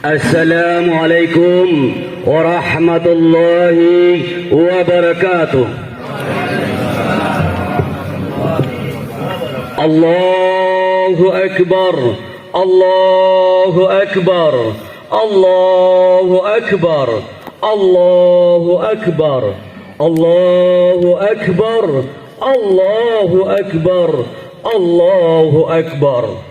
Assalamualaikum warahmatullahi wabarakatuh. Allahu Akbar, Allahu Akbar, Allahu Akbar, Allahu Akbar, Allahu Akbar, Allahu Akbar, Allahu Akbar,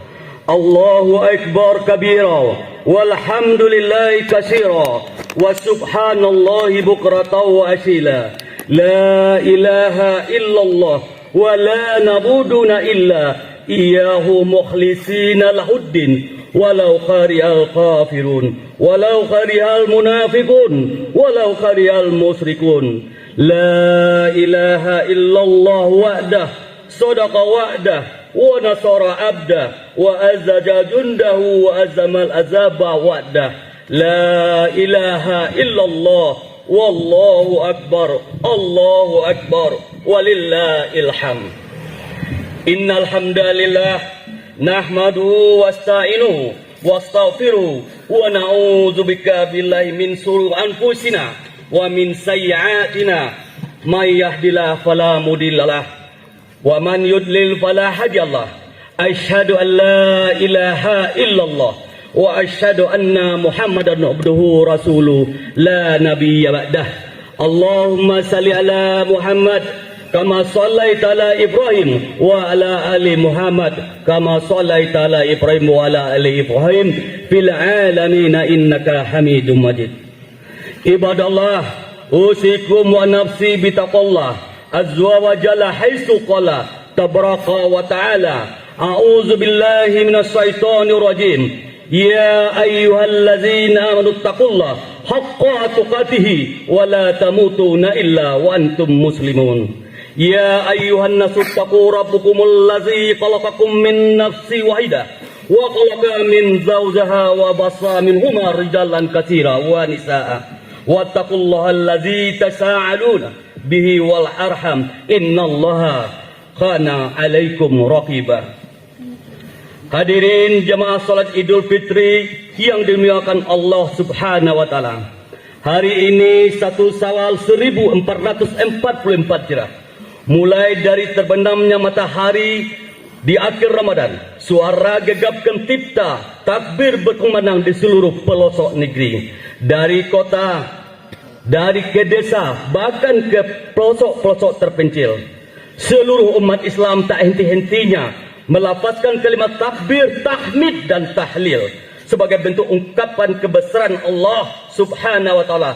Allahu Akbar kabira, walhamdulillahi katsira, wa subhanallahi bukratan wa asila. La ilaha illallah wa la nabuduna illa iyyahu mukhlisina lahuddin walau karihal kafirun walau karihal munafiqun walau karihal musyrikun. La ilaha illallah wa'dah sadaqa wa'dah wa nasara abdah wa azzaja jundahu wa azamal azaba wa'dah. La ilaha illallah wallahu akbar, Allahu akbar, walillahil hamd. Innal hamdalillah nahmaduhu wasta'inuhu wastaghfiruhu wa na'udzu bika billahi min shururi anfusina wa min sayyi'atina may yahdihillahu fala mudhillalah wa man yudlil fala hadiyalah. Asyhadu an la ilaha illallah wa asyhadu anna Muhammadan abduhu rasuluhu la nabiyya ba'dah. Allahumma salli ala Muhammad kama shallaita ala Ibrahim wa ala ali Muhammad kama shallaita ala Ibrahim wa ala ali Ibrahim fil alamin innaka Hamidum Majid. Ibadallah, usikum wa nafsi bitaqallah azza wa jalla haitsu qala tabaraka wa ta'ala a'udzu billahi minasy syaithanir rajim. Ya ayyuhallazina amanu taqullaha haqqa tuqatih wa la tamutunna illa wa antum muslimun. Ya ayyuhan nasu taqu rabbakumul ladzi khalaqakum min nafsin wahidah wa khalaqa min zawjiha wa bassa minhuma rijalan katsira wa nisaa wattaqullaha alladzi tasaaluna bihi wal arham innallaha kana 'alaikum raqiba. Hadirin jemaah salat Idul Fitri yang dimuliakan Allah Subhanahu wa taala. Hari ini 1 Syawal 1444 Hijrah. Mulai dari terbenamnya matahari di akhir Ramadan, suara gegap gempita takbir berkumandang di seluruh pelosok negeri. Dari kota, dari ke desa, bahkan ke pelosok-pelosok terpencil. Seluruh umat Islam tak henti-hentinya melafazkan kalimat takbir, tahmid dan tahlil sebagai bentuk ungkapan kebesaran Allah Subhanahu wa taala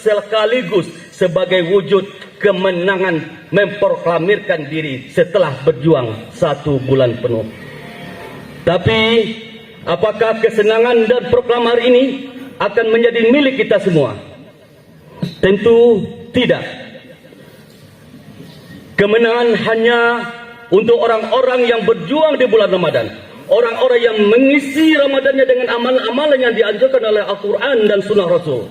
sekaligus sebagai wujud kemenangan memproklamirkan diri setelah berjuang 1 bulan penuh. Tapi apakah kesenangan dan proklamasi ini akan menjadi milik kita semua? Tentu tidak. Kemenangan hanya untuk orang-orang yang berjuang di bulan Ramadan, orang-orang yang mengisi Ramadannya dengan amal-amalan yang dianjurkan oleh Al-Quran dan Sunnah Rasul,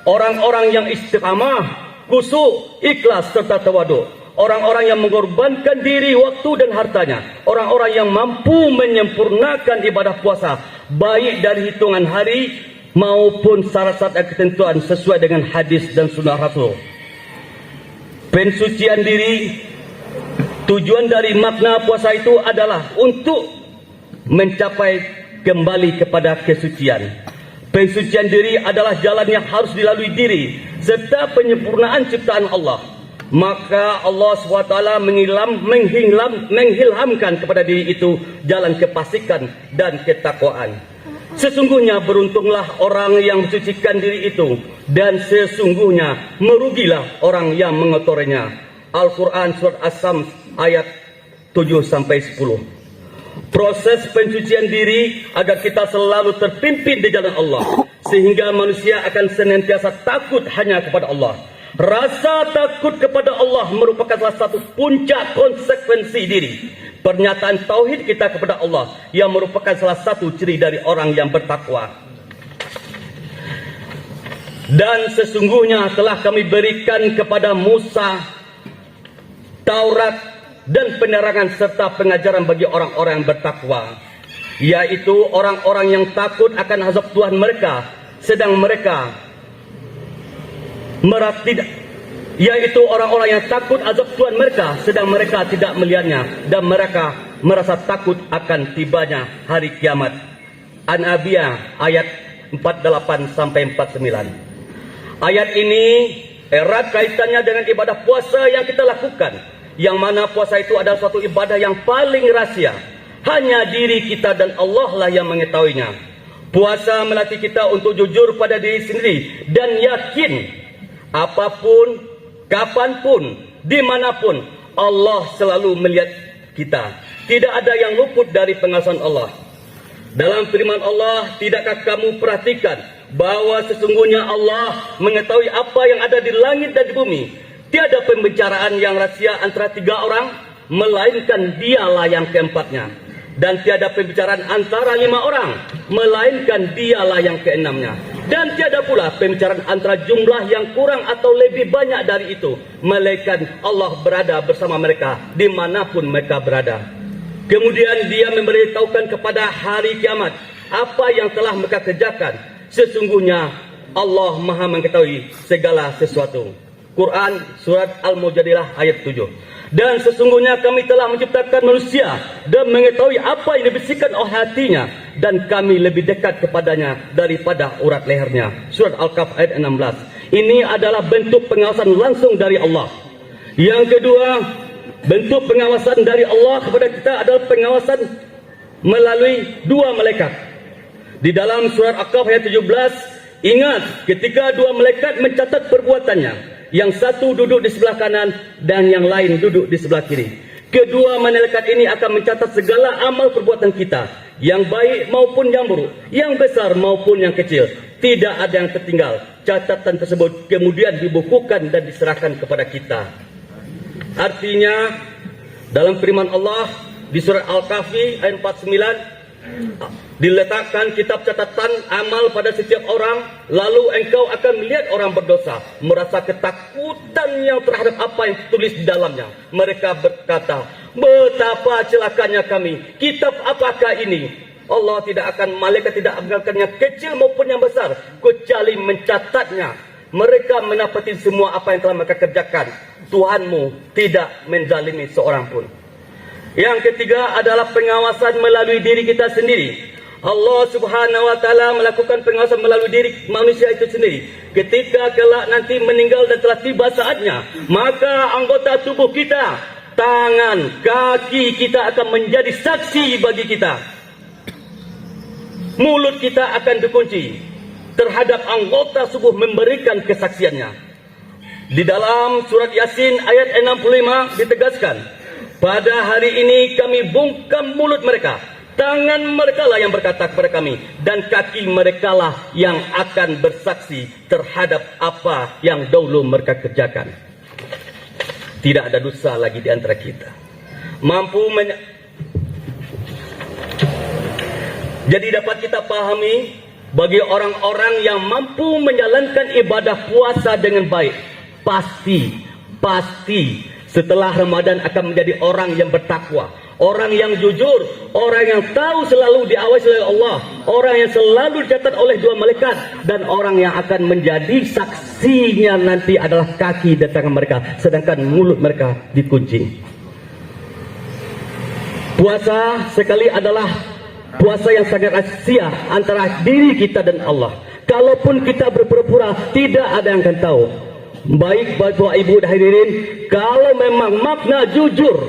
orang-orang yang istiqamah, khusyuk, ikhlas serta tawadhu, orang-orang yang mengorbankan diri, waktu dan hartanya, orang-orang yang mampu menyempurnakan ibadah puasa baik dari hitungan hari maupun syarat-syarat dan ketentuan sesuai dengan hadis dan Sunnah Rasul. Pensucian diri, tujuan dari makna puasa itu adalah untuk mencapai kembali kepada kesucian. Pensucian diri adalah jalan yang harus dilalui diri serta penyempurnaan ciptaan Allah. Maka Allah SWT menghilhamkan kepada diri itu jalan kefasikan dan ketakwaan. Sesungguhnya beruntunglah orang yang mensucikan diri itu, dan sesungguhnya merugilah orang yang mengotorinya. Al-Quran Surat As-Sam ayat 7-10. Proses pencucian diri agar kita selalu terpimpin di jalan Allah, sehingga manusia akan senantiasa takut hanya kepada Allah. Rasa takut kepada Allah merupakan salah satu puncak konsekuensi diri. Pernyataan tauhid kita kepada Allah yang merupakan salah satu ciri dari orang yang bertakwa. Dan sesungguhnya telah kami berikan kepada Musa Taurat dan penerangan serta pengajaran bagi orang-orang yang bertakwa. yaitu orang-orang yang takut akan azab Tuhan mereka, sedang mereka yaitu orang-orang yang takut azab Tuhan mereka, sedang mereka tidak melihatnya, dan mereka merasa takut akan tibanya hari kiamat. An-Nabiyah ayat 48 sampai 49. Ayat ini erat kaitannya dengan ibadah puasa yang kita lakukan, yang mana puasa itu adalah suatu ibadah yang paling rahasia. Hanya diri kita dan Allah lah yang mengetahuinya. Puasa melatih kita untuk jujur pada diri sendiri dan yakin apapun, kapanpun, dimanapun, Allah selalu melihat kita. Tidak ada yang luput dari pengawasan Allah. Dalam firman Allah, tidakkah kamu perhatikan bahwa sesungguhnya Allah mengetahui apa yang ada di langit dan di bumi? Tiada pembicaraan yang rahasia antara 3 orang, melainkan dialah yang keempatnya. Dan tiada pembicaraan antara 5 orang, melainkan dialah yang keenamnya. Dan tiada pula pembicaraan antara jumlah yang kurang atau lebih banyak dari itu, melainkan Allah berada bersama mereka dimanapun mereka berada. Kemudian dia memberitahukan kepada hari kiamat apa yang telah mereka kerjakan. Sesungguhnya Allah Maha mengetahui segala sesuatu. Quran surat Al-Mujadilah ayat 7. Dan sesungguhnya kami telah menciptakan manusia dan mengetahui apa yang dibisikkan oleh hatinya, dan kami lebih dekat kepadanya daripada urat lehernya. Surat Al-Kahf ayat 16. Ini adalah bentuk pengawasan langsung dari Allah. Yang kedua, bentuk pengawasan dari Allah kepada kita adalah pengawasan melalui 2 malaikat. Di dalam surat Al-Kahf ayat 17, ingat ketika 2 malaikat mencatat perbuatannya, yang satu duduk di sebelah kanan dan yang lain duduk di sebelah kiri. Kedua malaikat ini akan mencatat segala amal perbuatan kita, yang baik maupun yang buruk, yang besar maupun yang kecil. Tidak ada yang tertinggal. Catatan tersebut kemudian dibukukan dan diserahkan kepada kita. Artinya dalam firman Allah di surat Al-Kahfi ayat 49, diletakkan kitab catatan amal pada setiap orang, lalu engkau akan melihat orang berdosa merasa ketakutan yang terhadap apa yang tertulis di dalamnya. Mereka berkata, betapa celakanya kami, kitab apakah ini? Allah tidak akan, malaikat tidak akan yang kecil maupun yang besar, kecuali mencatatnya. Mereka mendapati semua apa yang telah mereka kerjakan. Tuhanmu tidak menzalimi seorang pun. Yang ketiga adalah pengawasan melalui diri kita sendiri. Allah Subhanahu wa taala melakukan pengawasan melalui diri manusia itu sendiri. Ketika kelak nanti meninggal dan telah tiba saatnya, maka anggota tubuh kita, tangan, kaki kita akan menjadi saksi bagi kita. Mulut kita akan dikunci terhadap anggota tubuh memberikan kesaksiannya. Di dalam surat Yasin ayat 65 ditegaskan, pada hari ini kami bungkam mulut mereka, tangan mereka lah yang berkata kepada kami, dan kaki mereka lah yang akan bersaksi terhadap apa yang dahulu mereka kerjakan. Tidak ada dosa lagi di antara kita. Jadi dapat kita pahami, bagi orang-orang yang mampu menjalankan ibadah puasa dengan baik, pasti setelah Ramadan akan menjadi orang yang bertakwa, orang yang jujur, orang yang tahu selalu diawasi oleh Allah, orang yang selalu dicatat oleh 2 malaikat, dan orang yang akan menjadi saksinya nanti adalah kaki dan tangan mereka, sedangkan mulut mereka dikunci. Puasa sekali adalah puasa yang sangat rahasia antara diri kita dan Allah. Kalaupun kita berpura-pura, tidak ada yang akan tahu. Baik Bapak Ibu dan hadirin, kalau memang makna jujur,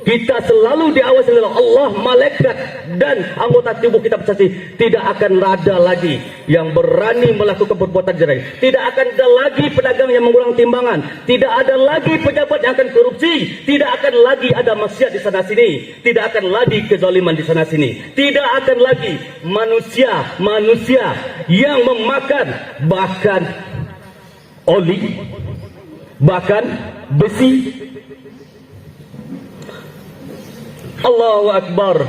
kita selalu diawasi oleh Allah, malaikat, dan anggota tubuh kita bersaksi, tidak akan ada lagi yang berani melakukan perbuatan jerai. Tidak akan ada lagi pedagang yang mengulang timbangan. Tidak ada lagi pejabat yang akan korupsi. Tidak akan lagi ada maksiat di sana sini. Tidak akan lagi kezaliman di sana sini. Tidak akan lagi manusia yang memakan bahkan oli, bahkan besi. Allahu Akbar,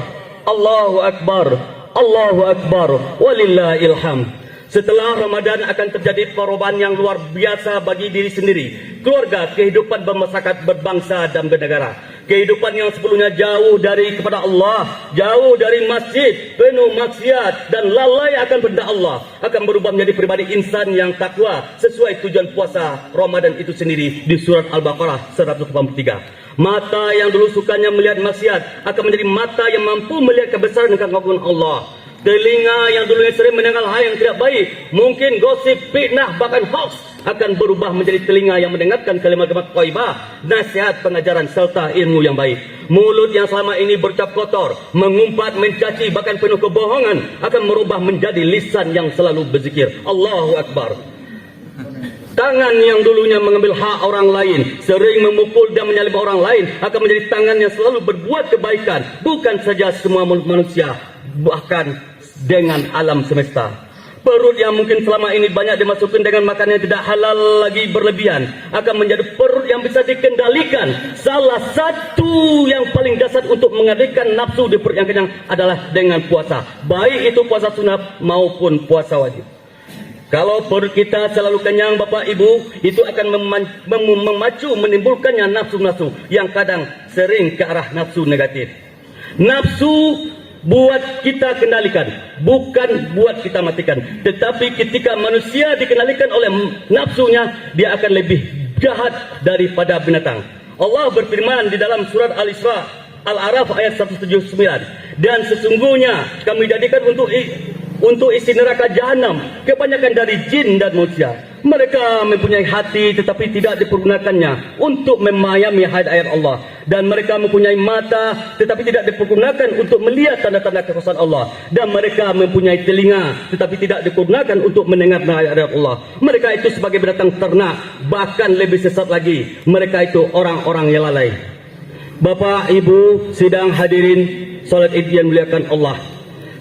Allahu Akbar, Allahu Akbar, walillahil hamd. Setelah Ramadan akan terjadi perubahan yang luar biasa bagi diri sendiri, keluarga, kehidupan bermasyarakat, berbangsa dan bernegara. kehidupan yang sebelumnya jauh dari kepada Allah, jauh dari masjid, penuh maksiat dan lalai akan benda Allah, akan berubah menjadi pribadi insan yang takwa sesuai tujuan puasa Ramadan itu sendiri di surat Al-Baqarah 183. Mata yang dulu sukanya melihat maksiat akan menjadi mata yang mampu melihat kebesaran dan keagungan Allah. Telinga yang dulunya sering mendengar hal yang tidak baik, mungkin gosip, fitnah, bahkan hoax, akan berubah menjadi telinga yang mendengarkan kalimat-kalimat thayyibah, nasihat, pengajaran serta ilmu yang baik. Mulut yang selama ini bercap kotor, mengumpat, mencaci, bahkan penuh kebohongan, akan merubah menjadi lisan yang selalu berzikir. Allahu Akbar. Tangan yang dulunya mengambil hak orang lain, sering memukul dan menyalib orang lain, akan menjadi tangan yang selalu berbuat kebaikan, bukan saja semua manusia, bahkan dengan alam semesta. Perut yang mungkin selama ini banyak dimasukkan dengan makanan yang tidak halal lagi berlebihan, akan menjadi perut yang bisa dikendalikan. Salah satu yang paling dasar untuk mengalihkan nafsu di perut yang kenyang adalah dengan puasa, baik itu puasa sunat maupun puasa wajib. Kalau perut kita selalu kenyang Bapak Ibu, itu akan memacu menimbulkannya nafsu-nafsu yang kadang sering ke arah nafsu negatif. Nafsu buat kita kendalikan, bukan buat kita matikan. Tetapi ketika manusia dikendalikan oleh nafsunya, dia akan lebih jahat daripada binatang. Allah berfirman di dalam surat Al-Isra Al-Araf ayat 179, dan sesungguhnya kami jadikan untuk isi neraka jahanam kebanyakan dari jin dan manusia. Mereka mempunyai hati tetapi tidak dipergunakannya untuk memahami ayat-ayat Allah, dan mereka mempunyai mata tetapi tidak dipergunakan untuk melihat tanda-tanda kekuasaan Allah, dan mereka mempunyai telinga tetapi tidak digunakan untuk mendengar ayat-ayat Allah. Mereka itu sebagai binatang ternak, bahkan lebih sesat lagi. Mereka itu orang-orang yang lalai. Bapak Ibu sidang hadirin salat Id yang muliakan Allah,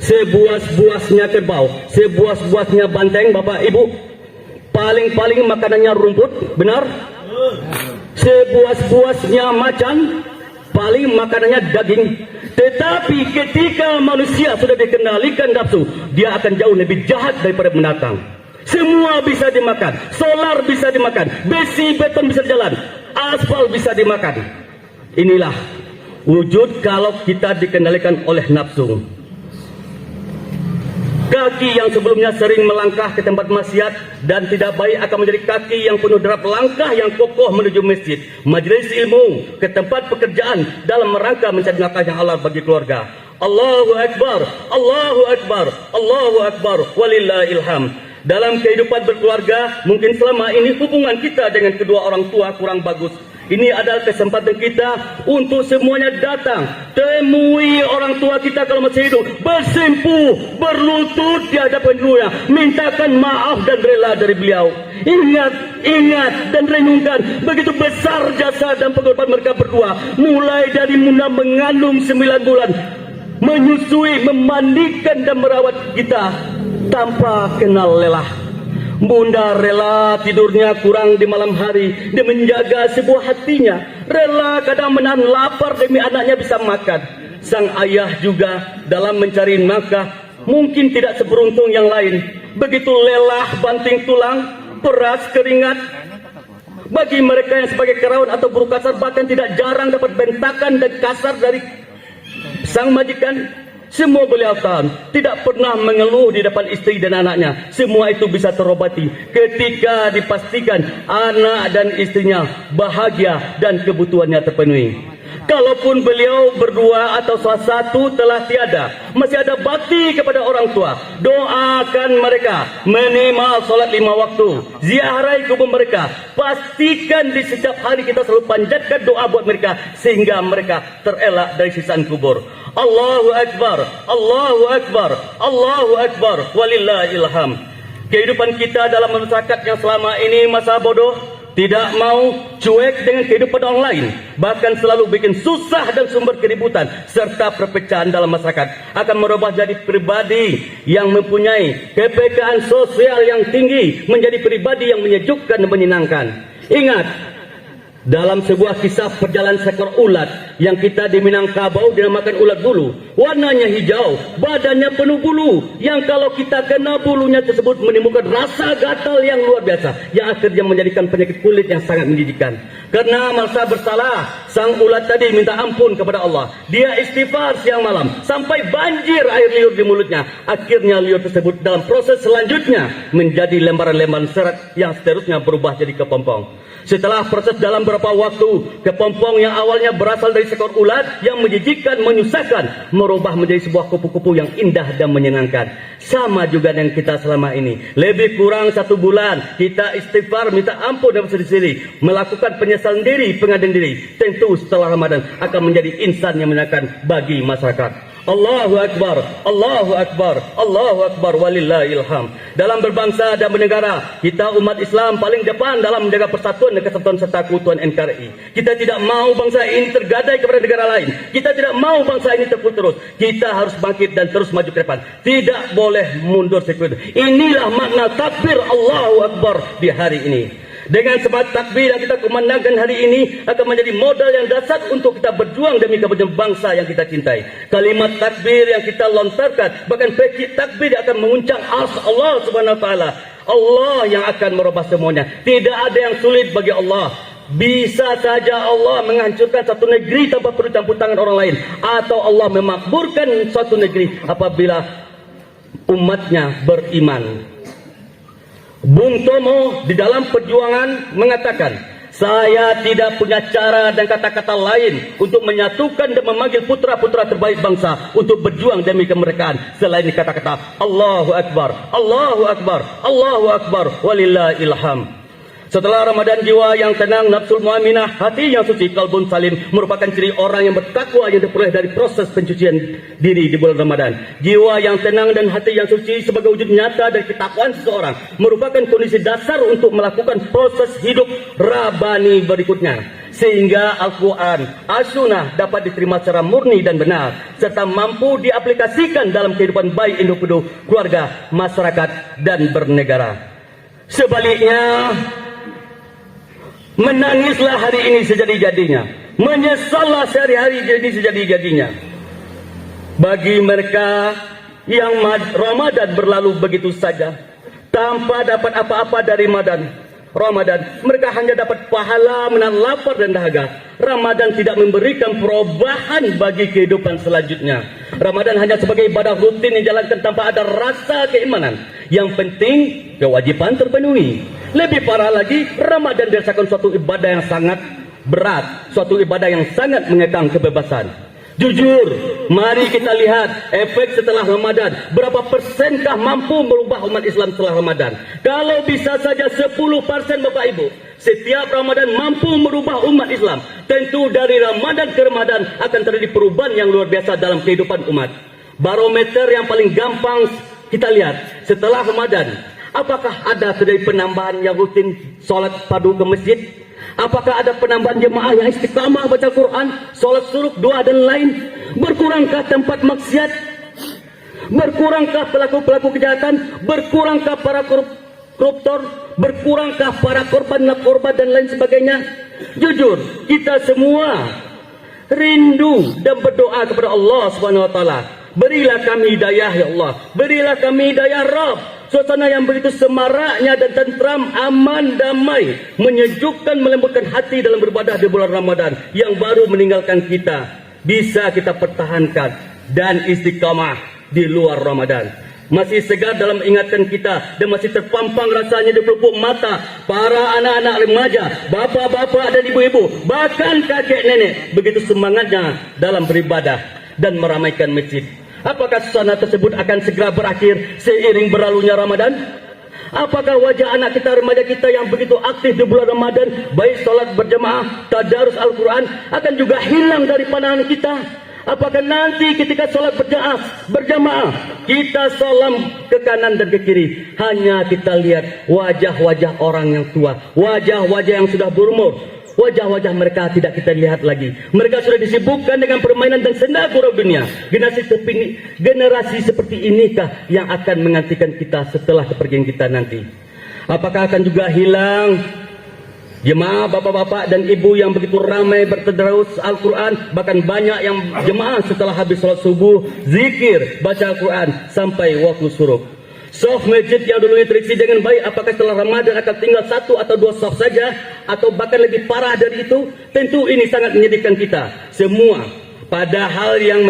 sebuas-buasnya kerbau, sebuas-buasnya banteng Bapak Ibu, paling-paling makanannya rumput, benar? Sebuas-buasnya macan, paling makanannya daging. Tetapi ketika manusia sudah dikendalikan nafsu, dia akan jauh lebih jahat daripada binatang. Semua bisa dimakan, solar bisa dimakan, besi beton bisa jalan, aspal bisa dimakan. Inilah wujud kalau kita dikendalikan oleh nafsu. Kaki yang sebelumnya sering melangkah ke tempat maksiat dan tidak baik akan menjadi kaki yang penuh derap langkah yang kokoh menuju masjid, majelis ilmu, ke tempat pekerjaan dalam rangka mencari nafkah yang halal bagi keluarga. Allahu Akbar, Allahu Akbar, Allahu Akbar, walillahil hamd. Dalam kehidupan berkeluarga, mungkin selama ini hubungan kita dengan kedua orang tua kurang bagus. Ini adalah kesempatan kita untuk semuanya datang, temui orang tua kita kalau masih hidup, bersimpuh, berlutut di hadapan dunia, mintakan maaf dan rela dari beliau. Ingat dan renungkan begitu besar jasa dan pengorbanan mereka berdua, mulai dari Muna mengandung 9 bulan, menyusui, memandikan dan merawat kita tanpa kenal lelah. Bunda rela tidurnya kurang di malam hari demi menjaga sebuah hatinya, rela kadang menahan lapar demi anaknya bisa makan. Sang ayah juga dalam mencari nafkah mungkin tidak seberuntung yang lain, begitu lelah banting tulang, peras keringat. Bagi mereka yang sebagai karyawan atau buruh kasar bahkan tidak jarang dapat bentakan dan kasar dari sang majikan. Semua beliau tahan, tidak pernah mengeluh di depan istri dan anaknya. Semua itu bisa terobati ketika dipastikan anak dan istrinya bahagia dan kebutuhannya terpenuhi. Kalaupun beliau berdua atau salah satu telah tiada, masih ada bakti kepada orang tua. Doakan mereka, minimal solat 5 waktu, ziarahi kubur mereka. Pastikan di setiap hari kita selalu panjatkan doa buat mereka sehingga mereka terelak dari sisaan kubur. Allahu Akbar, Allahu Akbar, Allahu Akbar, walillahil hamd. Kehidupan kita dalam masyarakat yang selama ini masa bodoh, tidak mau, cuek dengan kehidupan orang lain, bahkan selalu bikin susah dan sumber keributan serta perpecahan dalam masyarakat, akan merubah jadi pribadi yang mempunyai kepekaan sosial yang tinggi menjadi pribadi yang menyejukkan dan menyenangkan. Ingat, dalam sebuah kisah perjalanan seekor ulat yang kita di Minangkabau dinamakan ulat bulu. Warnanya hijau, badannya penuh bulu, yang kalau kita kena bulunya tersebut menimbulkan rasa gatal yang luar biasa, yang akhirnya menjadikan penyakit kulit yang sangat menjijikkan. Karena merasa bersalah, sang ulat tadi minta ampun kepada Allah. Dia istighfar siang malam sampai banjir air liur di mulutnya. Akhirnya liur tersebut dalam proses selanjutnya menjadi lembaran-lembaran serat yang seterusnya berubah jadi kepompong. Setelah proses dalam beberapa waktu, kepompong yang awalnya berasal dari seekor ulat yang menjijikkan, menyusahkan, merubah menjadi sebuah kupu-kupu yang indah dan menyenangkan. Sama juga dengan kita selama ini. Lebih kurang 1 bulan kita istighfar, minta ampun dan bersedih diri, melakukan penyesalan diri, pengaduan diri. Tentu setelah Ramadan akan menjadi insan yang menyenangkan bagi masyarakat. Allahu Akbar, Allahu Akbar, Allahu Akbar, walillahil hamd. Dalam berbangsa dan bernegara, kita umat Islam paling depan dalam menjaga persatuan dan kesatuan serta keutuhan NKRI. Kita tidak mau bangsa ini tergadai kepada negara lain. Kita tidak mau bangsa ini terputus. Kita harus bangkit dan terus maju ke depan. Tidak boleh mundur sekutu. Inilah makna takbir Allahu Akbar di hari ini. Dengan semangat takbir yang kita kumandangkan hari ini akan menjadi modal yang dasar untuk kita berjuang demi kepentingan bangsa yang kita cintai. Kalimat takbir yang kita lontarkan, bahkan pekik takbir yang akan menguncang ars Allah Subhanahu wa taala. Allah yang akan merubah semuanya. Tidak ada yang sulit bagi Allah. Bisa saja Allah menghancurkan satu negeri tanpa perlu campur tangan orang lain, atau Allah memakmurkan suatu negeri apabila umatnya beriman. Bung Tomo di dalam perjuangan mengatakan, saya tidak punya cara dan kata-kata lain untuk menyatukan dan memanggil putra-putra terbaik bangsa untuk berjuang demi kemerdekaan selain kata-kata Allahu Akbar, Allahu Akbar, Allahu Akbar, walillahil hamd. Setelah Ramadan, jiwa yang tenang, nafsul mu'minah, hati yang suci, kalbun salim, merupakan ciri orang yang bertakwa yang diperoleh dari proses pencucian diri di bulan Ramadan. Jiwa yang tenang dan hati yang suci sebagai wujud nyata dari ketakwaan seseorang merupakan kondisi dasar untuk melakukan proses hidup rabani berikutnya. Sehingga Al-Quran, As-Sunnah dapat diterima secara murni dan benar, serta mampu diaplikasikan dalam kehidupan baik individu, keluarga, masyarakat, dan bernegara. Sebaliknya, menangislah hari ini sejadi-jadinya, menyesallah sehari-hari jadi sejadi-jadinya. Bagi mereka yang Ramadan berlalu begitu saja tanpa dapat apa-apa dari Ramadan, mereka hanya dapat pahala menahan lapar dan dahaga. Ramadan tidak memberikan perubahan bagi kehidupan selanjutnya. Ramadan hanya sebagai ibadah rutin yang dijalankan tanpa ada rasa keimanan. Yang penting kewajiban terpenuhi. Lebih parah lagi, Ramadan dirasakan suatu ibadah yang sangat berat, suatu ibadah yang sangat mengekang kebebasan. Jujur, mari kita lihat efek setelah Ramadan. Berapa persenkah mampu merubah umat Islam setelah Ramadan? Kalau bisa saja 10% Bapak Ibu, setiap Ramadan mampu merubah umat Islam, tentu dari Ramadan ke Ramadan akan terjadi perubahan yang luar biasa dalam kehidupan umat. Barometer yang paling gampang kita lihat setelah Ramadan, apakah ada terjadi penambahan yang rutin sholat padu ke masjid? Apakah ada penambahan jemaah yang istiqamah baca Quran, sholat suruk, doa dan lain? Berkurangkah tempat maksiat? Berkurangkah pelaku-pelaku kejahatan? Berkurangkah para koruptor? Berkurangkah para korban narkoba dan lain sebagainya? Jujur, kita semua rindu dan berdoa kepada Allah Subhanahu wa taala. Berilah kami hidayah ya Allah, berilah kami hidayah Rabb. Suasana yang begitu semaraknya dan tentram, aman, damai, menyejukkan, melembutkan hati dalam beribadah di bulan Ramadan yang baru meninggalkan kita, bisa kita pertahankan dan istiqamah di luar Ramadan. Masih segar dalam ingatan kita dan masih terpampang rasanya di pelupuk mata para anak-anak remaja, bapak-bapak dan ibu-ibu, bahkan kakek nenek, begitu semangatnya dalam beribadah dan meramaikan masjid. Apakah suasana tersebut akan segera berakhir seiring berlalunya Ramadan? Apakah wajah anak kita, remaja kita yang begitu aktif di bulan Ramadan, baik sholat berjamaah, tadarus Al-Quran, akan juga hilang dari pandangan kita? Apakah nanti ketika sholat berjamaah, kita salam ke kanan dan ke kiri, hanya kita lihat wajah-wajah orang yang tua, wajah-wajah yang sudah berumur, wajah-wajah mereka tidak kita lihat lagi. Mereka sudah disibukkan dengan permainan dan senda gurau dunia. Generasi seperti inikah yang akan menggantikan kita setelah kepergian kita nanti? Apakah akan juga hilang Jemaah bapak-bapak dan ibu yang begitu ramai bertadarus Al-Quran, bahkan banyak yang jemaah setelah habis salat subuh zikir baca Al-Quran sampai waktu suruh. Saf masjid yang dulunya terisi dengan baik, apakah setelah Ramadan akan tinggal 1 atau 2 saf saja, atau bahkan lebih parah dari itu? Tentu ini sangat menyedihkan kita semua. Padahal yang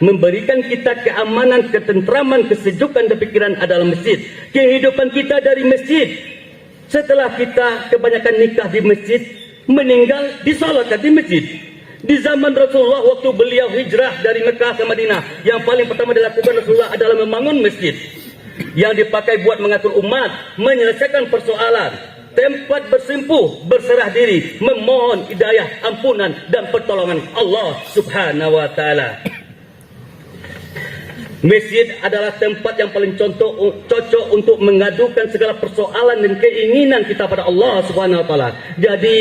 memberikan kita keamanan, ketentraman, kesejukan dan pikiran adalah masjid. Kehidupan kita dari masjid. Setelah kita kebanyakan nikah di masjid, meninggal disolatkan di masjid. Di zaman Rasulullah waktu beliau hijrah dari Mekah ke Madinah, yang paling pertama dilakukan Rasulullah adalah membangun masjid yang dipakai buat mengatur umat, menyelesaikan persoalan, tempat bersimpuh, berserah diri, memohon hidayah, ampunan dan pertolongan Allah Subhanahu wa taala. Masjid adalah tempat yang paling cocok untuk mengadukan segala persoalan dan keinginan kita pada Allah Subhanahu wa taala. Jadi,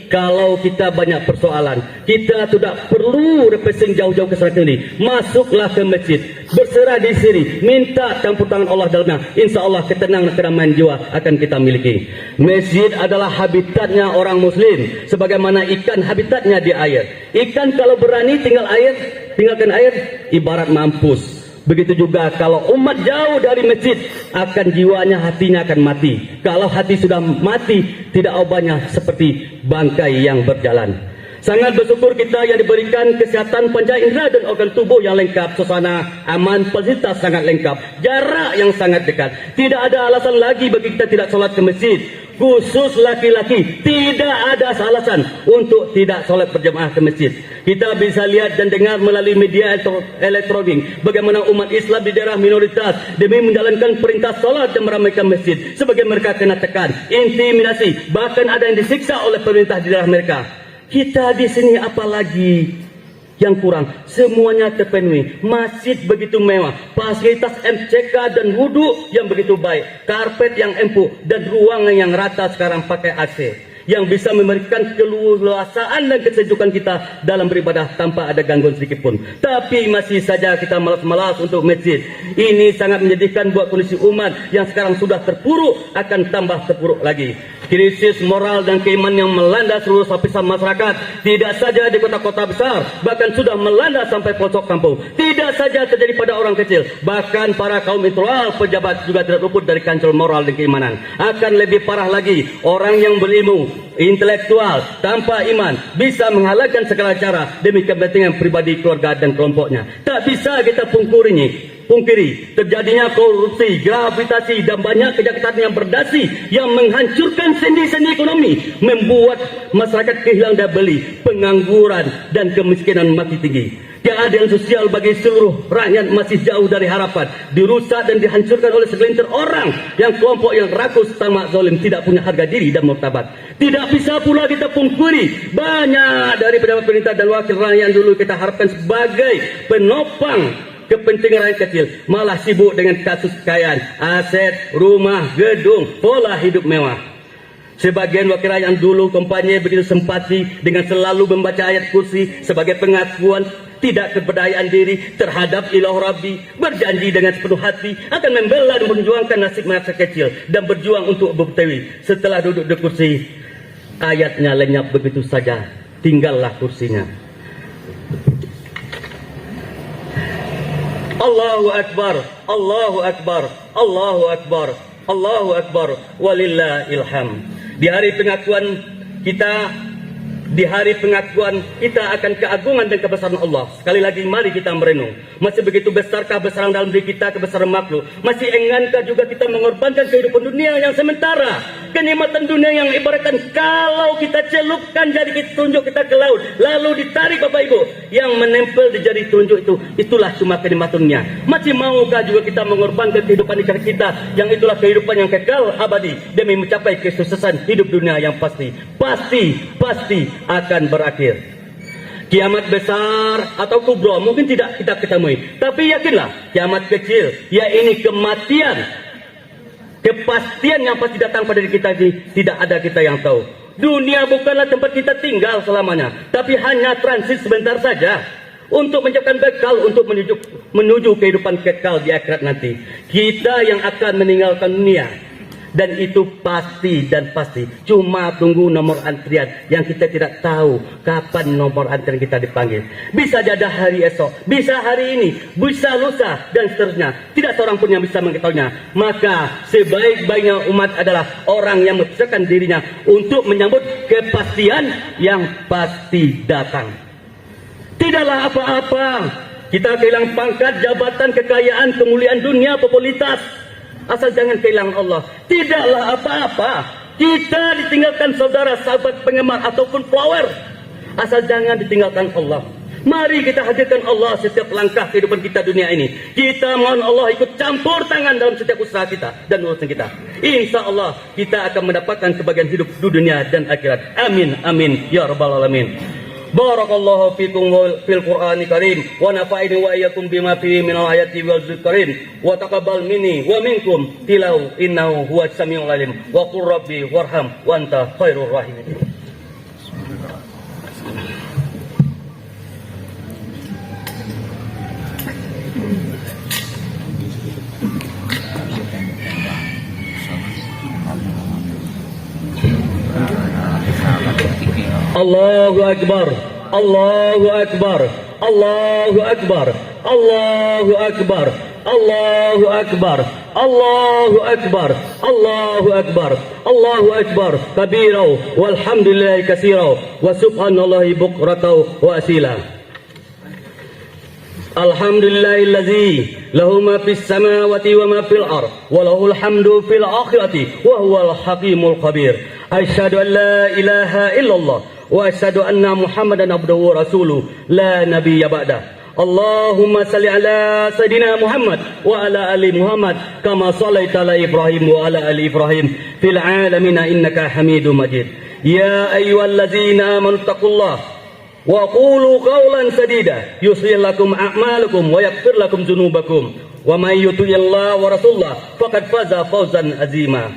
kalau kita banyak persoalan, kita tidak perlu repesing jauh-jauh ke sana sini. Masuklah ke masjid, berserah di sini, minta campur tangan Allah dalamnya. Insya Allah ketenangan kedamaian jiwa akan kita miliki. Masjid adalah habitatnya orang muslim, sebagaimana ikan habitatnya di air. Ikan kalau berani tinggalkan air, ibarat mampus. Begitu juga kalau umat jauh dari masjid, akan jiwanya, hatinya akan mati. Kalau hati sudah mati, tidak ubahnya seperti bangkai yang berjalan. Sangat bersyukur kita yang diberikan kesehatan panca indera dan organ tubuh yang lengkap, suasana aman, fasilitas sangat lengkap, jarak yang sangat dekat. Tidak ada alasan lagi bagi kita tidak sholat ke masjid. Khusus laki-laki, tidak ada alasan untuk tidak sholat berjamaah ke masjid. Kita bisa lihat dan dengar melalui media elektronik bagaimana umat Islam di daerah minoritas demi menjalankan perintah sholat dan meramaikan masjid, sebagai mereka kena tekan, intimidasi, bahkan ada yang disiksa oleh pemerintah di daerah mereka. Kita di sini apalagi yang kurang? Semuanya terpenuhi. Masjid begitu mewah, fasilitas MCK dan wudhu yang begitu baik, karpet yang empuk, dan ruangan yang rata sekarang pakai AC, yang bisa memberikan keleluasaan dan kesejukan kita dalam beribadah tanpa ada gangguan sedikit pun. Tapi masih saja kita malas-malas untuk masjid. Ini sangat menyedihkan buat kondisi umat yang sekarang sudah terpuruk, akan tambah terpuruk lagi. Krisis moral dan keimanan yang melanda seluruh lapisan masyarakat, tidak saja di kota-kota besar, bahkan sudah melanda sampai pelosok kampung. Tidak saja terjadi pada orang kecil, bahkan para kaum intelektual, pejabat juga tidak luput dari kancil moral dan keimanan. Akan lebih parah lagi, orang yang berilmu, intelektual, tanpa iman, bisa menghalalkan segala cara demi kepentingan pribadi, keluarga dan kelompoknya. Tak bisa kita pungkiri terjadinya korupsi, grafitasi, dan banyak kejahatan yang berdasi yang menghancurkan sendi-sendi ekonomi, membuat masyarakat kehilangan daya beli, pengangguran dan kemiskinan makin tinggi. Keadilan sosial bagi seluruh rakyat masih jauh dari harapan, dirusak dan dihancurkan oleh segelintir orang yang kelompok yang rakus, tamak, zalim, tidak punya harga diri dan martabat. Tidak bisa pula kita pungkiri banyak dari pejabat pemerintah dan wakil rakyat yang dulu kita harapkan sebagai penopang kepentingan rakyat kecil, malah sibuk dengan kasus kekayaan, aset, rumah, gedung, pola hidup mewah. Sebagian wakil rakyat yang dulu kampanye begitu simpati dengan selalu membaca ayat kursi sebagai pengakuan tidak kepercayaan diri terhadap ilah Rabbi, berjanji dengan sepenuh hati akan membela dan memperjuangkan nasib masyarakat kecil dan berjuang untuk bertewi. Setelah duduk di kursi, ayatnya lenyap begitu saja, tinggallah kursinya. Allahu Akbar, Allahu Akbar, Allahu Akbar, Allahu Akbar, walillahil hamd. Di hari pengakuan kita akan keagungan dan kebesaran Allah. Sekali lagi mari kita merenung. Masih begitu besarkah besaran dalam diri kita, kebesaran makhluk? Masih enggankah juga kita mengorbankan kehidupan dunia yang sementara? Kenikmatan dunia yang ibaratkan kalau kita celupkan jari kita tunjuk kita ke laut, lalu ditarik Bapak Ibu, yang menempel di jari tunjuk itu, itulah cuma kenikmatannya. Masih maukah juga kita mengorbankan kehidupan kita yang itulah kehidupan yang kekal abadi demi mencapai kesuksesan hidup dunia yang pasti akan berakhir. Kiamat besar atau kubro mungkin tidak kita ketemui, tapi yakinlah kiamat kecil, yaitu kematian, kepastian yang pasti datang pada diri kita ini, tidak ada kita yang tahu. Dunia bukanlah tempat kita tinggal selamanya, tapi hanya transit sebentar saja untuk menyiapkan bekal untuk menuju kehidupan kekal di akhirat nanti. Kita yang akan meninggalkan dunia Dan itu pasti dan pasti. Cuma tunggu nomor antrian yang kita tidak tahu kapan nomor antrian kita dipanggil. Bisa jadi hari esok, bisa hari ini, bisa lusa, dan seterusnya. Tidak seorang pun yang bisa mengetahuinya. Maka sebaik-baiknya umat adalah orang yang mempersiapkan dirinya untuk menyambut kepastian yang pasti datang. Tidaklah apa-apa kita kehilangan pangkat, jabatan, kekayaan, kemuliaan dunia, popularitas, asal jangan kehilangan Allah. Tidaklah apa-apa kita ditinggalkan saudara, sahabat, penggemar ataupun follower, asal jangan ditinggalkan Allah. Mari kita hadirkan Allah setiap langkah kehidupan kita dunia ini. Kita mohon Allah ikut campur tangan dalam setiap usaha kita dan urusan kita. Insya Allah kita akan mendapatkan kebahagiaan hidup di dunia dan akhirat. Amin, amin, ya rabbal alamin. Barakallahu fikum fil Qur'ani karim wa nafa'ini wa iyyakum bima fihi minal ayati wal dzikrin wa taqabbal minni wa minkum tilau innahu huwas samiul alim wa qur rabbi warham wa anta khairur rahimin. Allahu Akbar, Allahu Akbar, Allahu Akbar, Allahu Akbar, Allahu Akbar, Allahu Akbar, Allahu Akbar, Allahu Akbar, kabirau, walhamdulillahi katsirau, wa subhanallahi bukratan wa asila. Alhamdulillahillazi lahu ma fis samawati wa ma fil ard wa lahul hamdu fil akhirati wa huwal hakimul khabir. Asyhadu an la ilaha illallah wa asyhadu anna Muhammadan abduhu wa rasuluh la nabiyya ba'da. Allahumma salli ala sayidina Muhammad wa ala ali Muhammad kama shallaita ala Ibrahim wa ala ali Ibrahim fil alamin innaka Hamidum Majid. Ya ayyuhallazina amanu taqullaha wa qulu qawlan sadida yuslih lakum a'malakum wa yaghfir lakum dzunubakum wa may yuti'illah wa rasulullah faqad faza fawzan azima.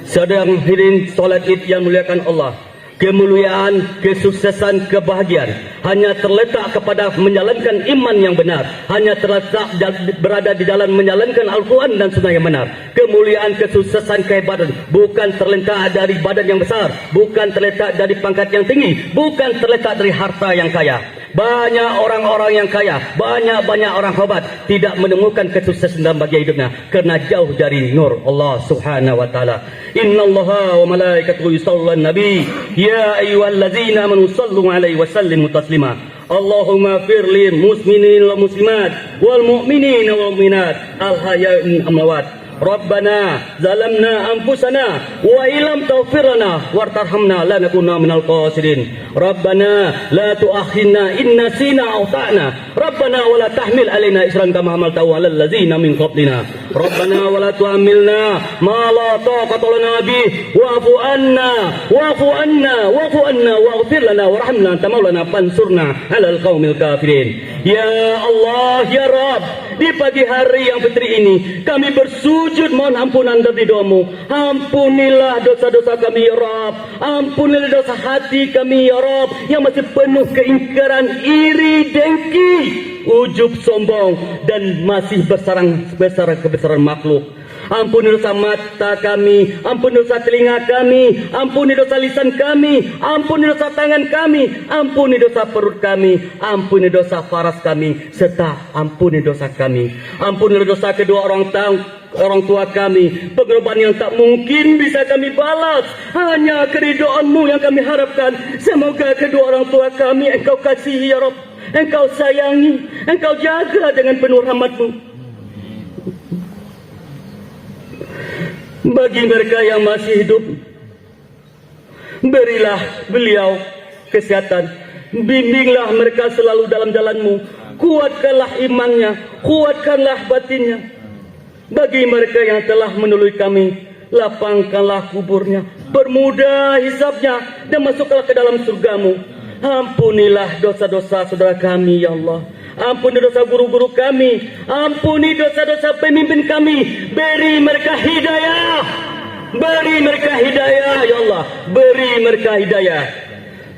Sedang hadirin salat Id yang muliakan Allah, kemuliaan, kesuksesan, kebahagiaan hanya terletak kepada menjalankan iman yang benar, hanya terletak berada di dalam menjalankan Al-Quran dan Sunnah yang benar. Kemuliaan, kesuksesan, kehebatan bukan terletak dari badan yang besar, bukan terletak dari pangkat yang tinggi, bukan terletak dari harta yang kaya. Banyak orang-orang yang kaya, banyak orang hebat tidak menemukan kesuksesan dalam bagian hidupnya karena jauh dari nur Allah Subhanahu wa taala. Innallaha wa malaikatahu yusholluna 'alan nabi ya ayyuhallazina amanu shallu 'alaihi wa sallimu taslima. Allahumma fir lil muslimin wal muslimat wal mu'minin wal mu'minat al hayya'in amwat. Rabbana zalamna anfusana wa illam taghfir lana warhamna lanakunanna minal khasirin. Rabbana la tu'akhidna in nasina aw ta'na. Rabbana wa la tahmil alaina isran kama hamaltahu 'alal ladzina min qablina. Rabbana wa la tu'amilna ma la taqata lana bih wa'fu anna wa'fu anna wa'fu anna waghfir lana warhamna anta maulana fansurna 'alal qaumil kafirin. Ya Allah, ya Rabb, di pagi hari yang fitri ini kami bersujud mohon ampunan dari doamu. Ampunilah dosa-dosa kami ya Rabb. Ampunilah dosa hati kami ya Rabb yang masih penuh keingkaran, iri, dengki, ujub, sombong dan masih bersarang kebesaran makhluk. Ampuni dosa mata kami, ampuni dosa telinga kami, ampuni dosa lisan kami, ampuni dosa tangan kami, ampuni dosa perut kami, ampuni dosa faras kami, serta ampuni dosa kami. Ampuni dosa kedua orang tua kami, pengorbanan yang tak mungkin bisa kami balas. Hanya keridhaan-Mu yang kami harapkan. Semoga kedua orang tua kami Engkau kasihi ya Rabb, Engkau sayangi, Engkau jaga dengan penuh rahmat-Mu. Bagi mereka yang masih hidup, berilah beliau kesehatan, bimbinglah mereka selalu dalam jalan-Mu, kuatkanlah imannya, kuatkanlah batinnya. Bagi mereka yang telah menolong kami, lapangkanlah kuburnya, permudah hisabnya, dan masuklah ke dalam surga-Mu. Ampunilah dosa-dosa saudara kami ya Allah. Ampuni dosa guru-guru kami, ampuni dosa-dosa pemimpin kami, beri mereka hidayah, beri mereka hidayah ya Allah, beri mereka hidayah.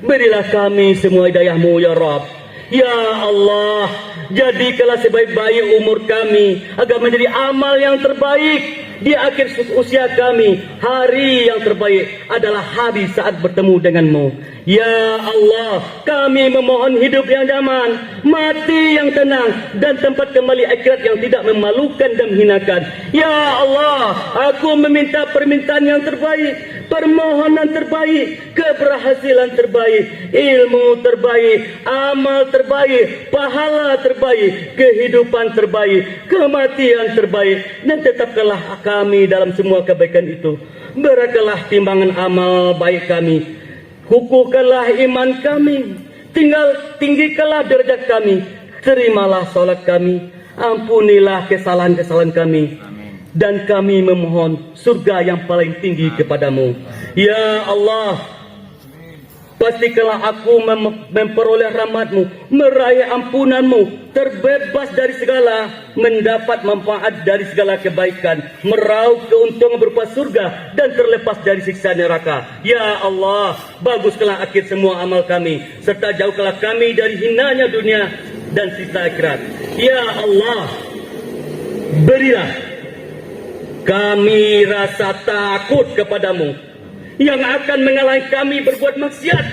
Berilah kami semua hidayah-Mu ya Rabb. Ya Allah, jadikanlah sebaik-baik umur kami agar menjadi amal yang terbaik, di akhir usia kami, hari yang terbaik adalah hari saat bertemu denganmu. Ya Allah, kami memohon hidup yang nyaman, mati yang tenang, dan tempat kembali akhirat yang tidak memalukan dan menghinakan. Ya Allah, aku meminta permintaan yang terbaik, permohonan terbaik, keberhasilan terbaik, ilmu terbaik, amal terbaik, pahala terbaik, kehidupan terbaik, kematian terbaik, dan tetapkanlah kami dalam semua kebaikan itu. Berakalah timbangan amal baik kami, kukuhkanlah iman kami, tinggikanlah derajat kami, terimalah salat kami, ampunilah kesalahan-kesalahan kami, dan kami memohon surga yang paling tinggi kepadamu. Ya Allah, pastikanlah aku memperoleh rahmatmu, meraih ampunanmu, terbebas dari segala, mendapat manfaat dari segala kebaikan, meraup keuntungan berupa surga, dan terlepas dari siksa neraka. Ya Allah, baguskanlah akhir semua amal kami, serta jauhkanlah kami dari hinanya dunia dan siksa akhirat. Ya Allah, berilah kami rasa takut kepadamu yang akan menghalangi kami berbuat maksiat.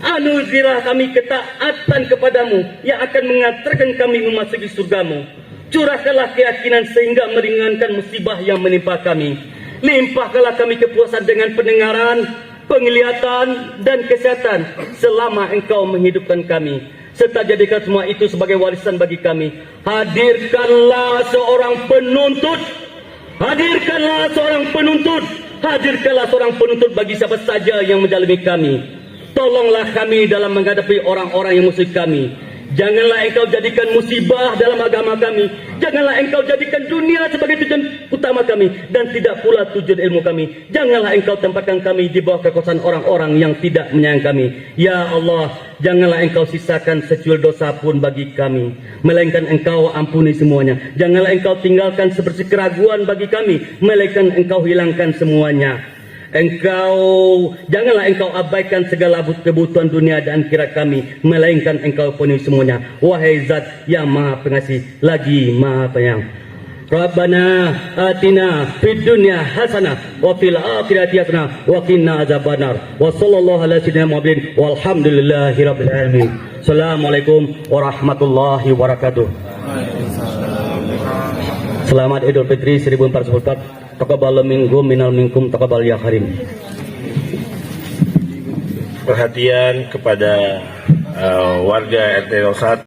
Anugerahilah kami ketaatan kepadamu yang akan mengantarkan kami memasuki surgamu. Curahkanlah keyakinan sehingga meringankan musibah yang menimpa kami. Limpahkanlah kami kepuasan dengan pendengaran, penglihatan, dan kesehatan selama engkau menghidupkan kami, serta jadikan semua itu sebagai warisan bagi kami. Hadirkanlah seorang penuntut, hadirkanlah seorang penuntut, hadirkanlah seorang penuntut bagi siapa saja yang menzalimi kami. Tolonglah kami dalam menghadapi orang-orang yang musuh kami. Janganlah engkau jadikan musibah dalam agama kami. Janganlah engkau jadikan dunia sebagai tujuan utama kami, dan tidak pula tujuan ilmu kami. Janganlah engkau tempatkan kami di bawah kekuasaan orang-orang yang tidak menyayang kami. Ya Allah, janganlah engkau sisakan secuil dosa pun bagi kami, melainkan engkau ampuni semuanya. Janganlah engkau tinggalkan sebersih keraguan bagi kami, melainkan engkau hilangkan semuanya. Janganlah engkau abaikan segala kebutuhan dunia dan akhirat kami, melainkan engkau penuhi semuanya. Wahai Zat yang Maha Pengasih lagi Maha Penyayang. Rabbana atina fid dunya hasanah wa fil akhirati hasanah wa qina azabannar. Wa sallallahu ala sayyidina Muhammadin walhamdulillahi rabbil alamin. Assalamualaikum warahmatullahi wabarakatuh. Selamat Idul Fitri 1444. Taqabbal minkum taqabbal ya karim. Perhatian kepada warga RT 01